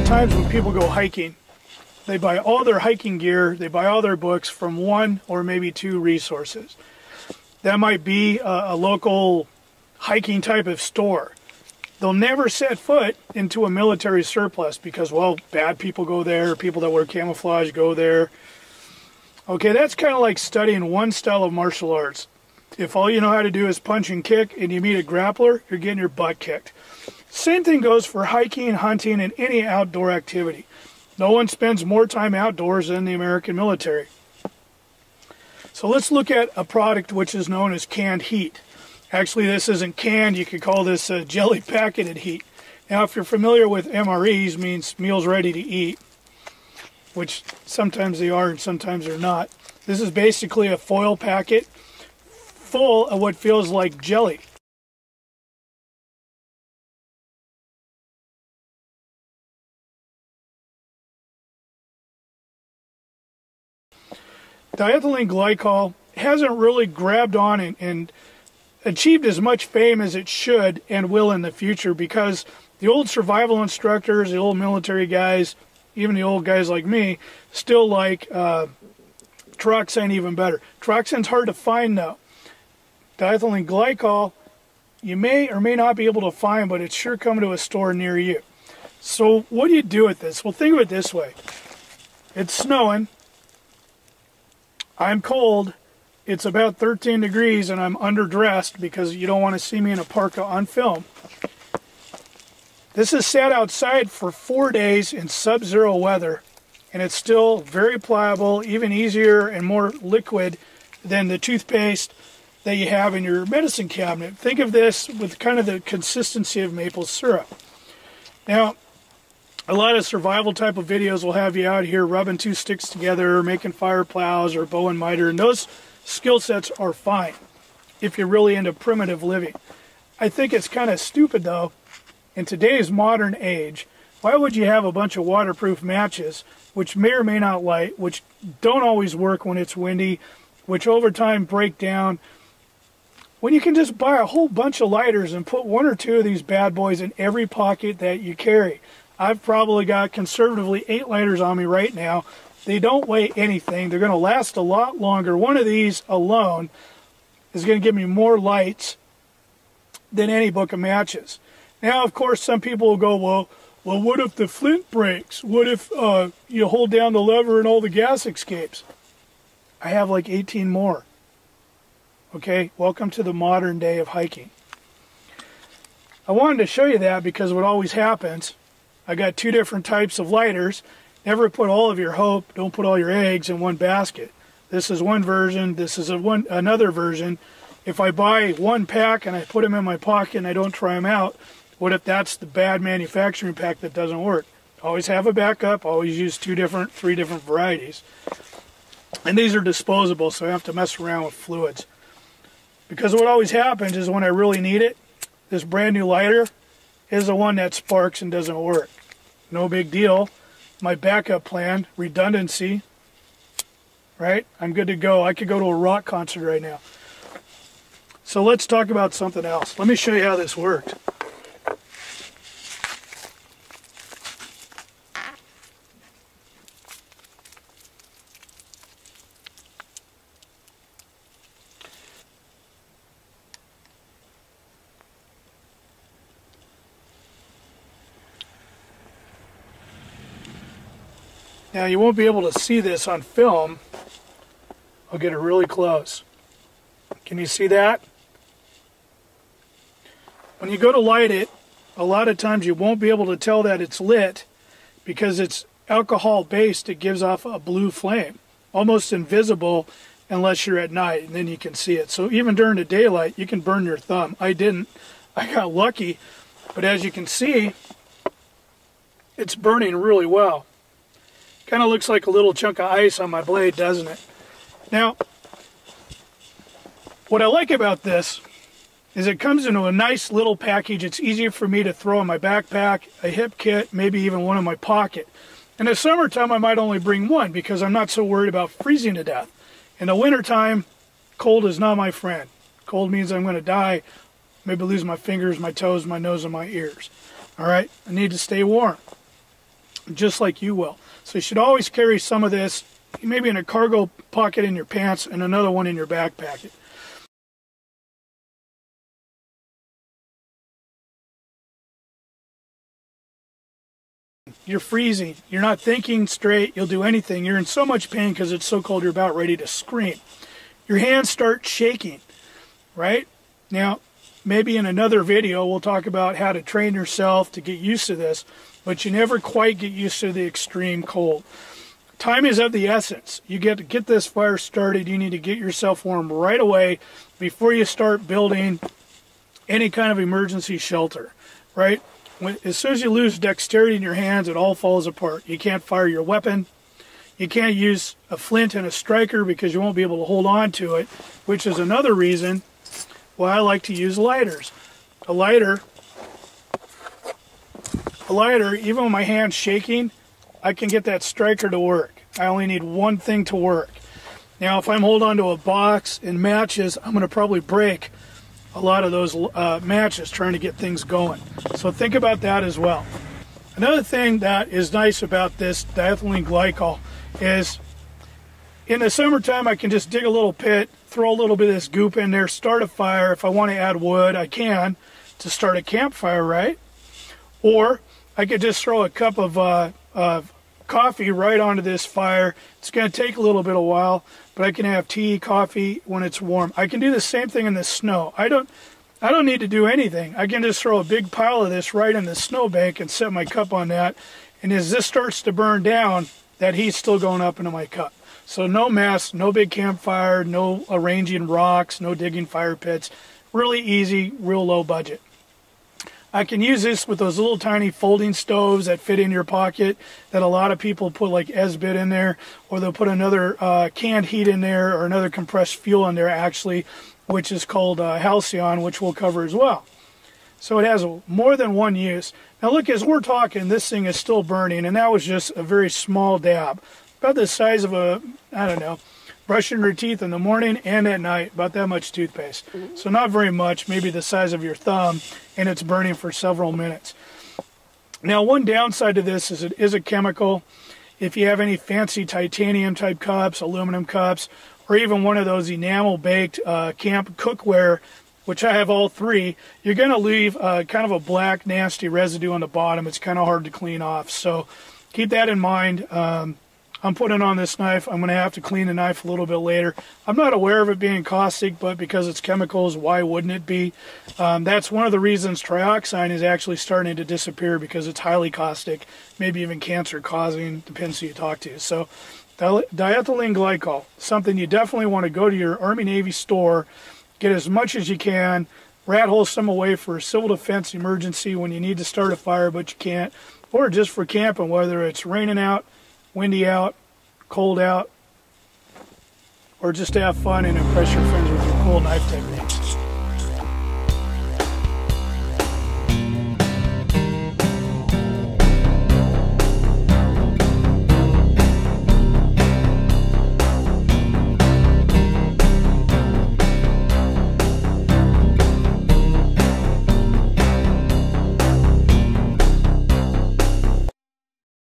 times when people go hiking, they buy all their hiking gear, they buy all their books from one or maybe two resources. That might be a local hiking type of store. They'll never set foot into a military surplus because, well, bad people go there, people that wear camouflage go there. Okay, that's kind of like studying one style of martial arts. If all you know how to do is punch and kick and you meet a grappler, you're getting your butt kicked. Same thing goes for hiking, hunting, and any outdoor activity. No one spends more time outdoors than the American military. So let's look at a product which is known as canned heat. Actually, this isn't canned. You could call this jelly packeted heat. Now, if you're familiar with MREs, means meals ready to eat, which sometimes they are and sometimes they're not. This is basically a foil packet full of what feels like jelly. Diethylenglykol hasn't really grabbed on and achieved as much fame as it should and will in the future, because the old survival instructors, the old military guys, even the old guys like me, still like Troxane even better. Troxane's hard to find though. Diethylenglykol you may or may not be able to find, but it's sure coming to a store near you. So what do you do with this? Well, think of it this way. It's snowing. I'm cold. It's about 13 degrees and I'm underdressed because you don't want to see me in a parka on film. This is sat outside for 4 days in sub-zero weather, and it's still very pliable, even easier and more liquid than the toothpaste that you have in your medicine cabinet. Think of this with kind of the consistency of maple syrup. Now, a lot of survival type of videos will have you out here rubbing two sticks together, making fire plows or bow and miter, and those skill sets are fine if you're really into primitive living. I think it's kind of stupid though, in today's modern age, why would you have a bunch of waterproof matches which may or may not light, which don't always work when it's windy, which over time break down, when you can just buy a whole bunch of lighters and put one or two of these bad boys in every pocket that you carry. I've probably got conservatively 8 lighters on me right now. They don't weigh anything. They're going to last a lot longer. One of these alone is going to give me more lights than any book of matches. Now, of course, some people will go, well, what if the flint breaks? What if you hold down the lever and all the gas escapes? I have like 18 more. Okay, welcome to the modern day of hiking. I wanted to show you that because what always happens, I got 2 different types of lighters. Never put all of your hope, don't put all your eggs in one basket. This is one version, this is another version. If I buy one pack and I put them in my pocket and I don't try them out, what if that's the bad manufacturing pack that doesn't work? Always have a backup, always use 3 different varieties. And these are disposable, so I have to mess around with fluids. Because what always happens is when I really need it, this brand new lighter is the one that sparks and doesn't work. No big deal. My backup plan, redundancy, right? I'm good to go. I could go to a rock concert right now. So let's talk about something else. Let me show you how this worked. Now you won't be able to see this on film. I'll get it really close. Can you see that? When you go to light it, a lot of times you won't be able to tell that it's lit because it's alcohol based. It gives off a blue flame, almost invisible unless you're at night, and then you can see it. So even during the daylight, you can burn your thumb. I didn't. I got lucky, but as you can see, it's burning really well. Kind of looks like a little chunk of ice on my blade, doesn't it? Now, what I like about this is it comes into a nice little package. It's easier for me to throw in my backpack, a hip kit, maybe even one in my pocket. In the summertime, I might only bring one because I'm not so worried about freezing to death. In the wintertime, cold is not my friend. Cold means I'm going to die, maybe lose my fingers, my toes, my nose, and my ears. All right? I need to stay warm. just like you will. So you should always carry some of this, maybe in a cargo pocket in your pants and another one in your backpack. You're freezing. You're not thinking straight. You'll do anything. You're in so much pain because it's so cold you're about ready to scream. Your hands start shaking, right? Now, maybe in another video we'll talk about how to train yourself to get used to this, but you never quite get used to the extreme cold. Time is of the essence. You get to get this fire started. You need to get yourself warm right away before you start building any kind of emergency shelter, right? As soon as you lose dexterity in your hands, it all falls apart. You can't fire your weapon. You can't use a flint and a striker because you won't be able to hold on to it, which is another reason why I like to use lighters. A lighter, even with my hands shaking, I can get that striker to work. I only need one thing to work. Now, if I'm holding on to a box and matches, I'm going to probably break a lot of those matches trying to get things going. So think about that as well. Another thing that is nice about this diethylene glycol is in the summertime I can just dig a little pit, throw a little bit of this goop in there, start a fire. If I want to add wood, I can to start a campfire, right? Or I could just throw a cup of coffee right onto this fire. It's going to take a little bit of while, but I can have tea, coffee when it's warm. I can do the same thing in the snow. I don't need to do anything. I can just throw a big pile of this right in the snowbank and set my cup on that. And as this starts to burn down, that heat's still going up into my cup. So no mess, no big campfire, no arranging rocks, no digging fire pits. Really easy, real low budget. I can use this with those little tiny folding stoves that fit in your pocket that a lot of people put like Esbit in there, or they'll put another canned heat in there or another compressed fuel in there actually, which is called Halcyon, which we'll cover as well. So it has more than one use. Now look, as we're talking, this thing is still burning, and that was just a very small dab. About the size of a, I don't know, brushing your teeth in the morning and at night, about that much toothpaste. So not very much, maybe the size of your thumb, and it's burning for several minutes. Now one downside to this is it is a chemical. If you have any fancy titanium type cups, aluminum cups, or even one of those enamel baked camp cookware, which I have all three, you're going to leave kind of a black nasty residue on the bottom. It's kind of hard to clean off, so keep that in mind. I'm putting on this knife. I'm going to have to clean the knife a little bit later. I'm not aware of it being caustic, but because it's chemicals, why wouldn't it be? That's one of the reasons trioxane is actually starting to disappear, because it's highly caustic, maybe even cancer causing, depends who you talk to. So diethylene glycol, something you definitely want to go to your Army Navy store, get as much as you can, rat hole some away for a civil defense emergency when you need to start a fire but you can't, or just for camping, whether it's raining out, windy out, cold out, or just to have fun and impress your friends with your cool knife technique.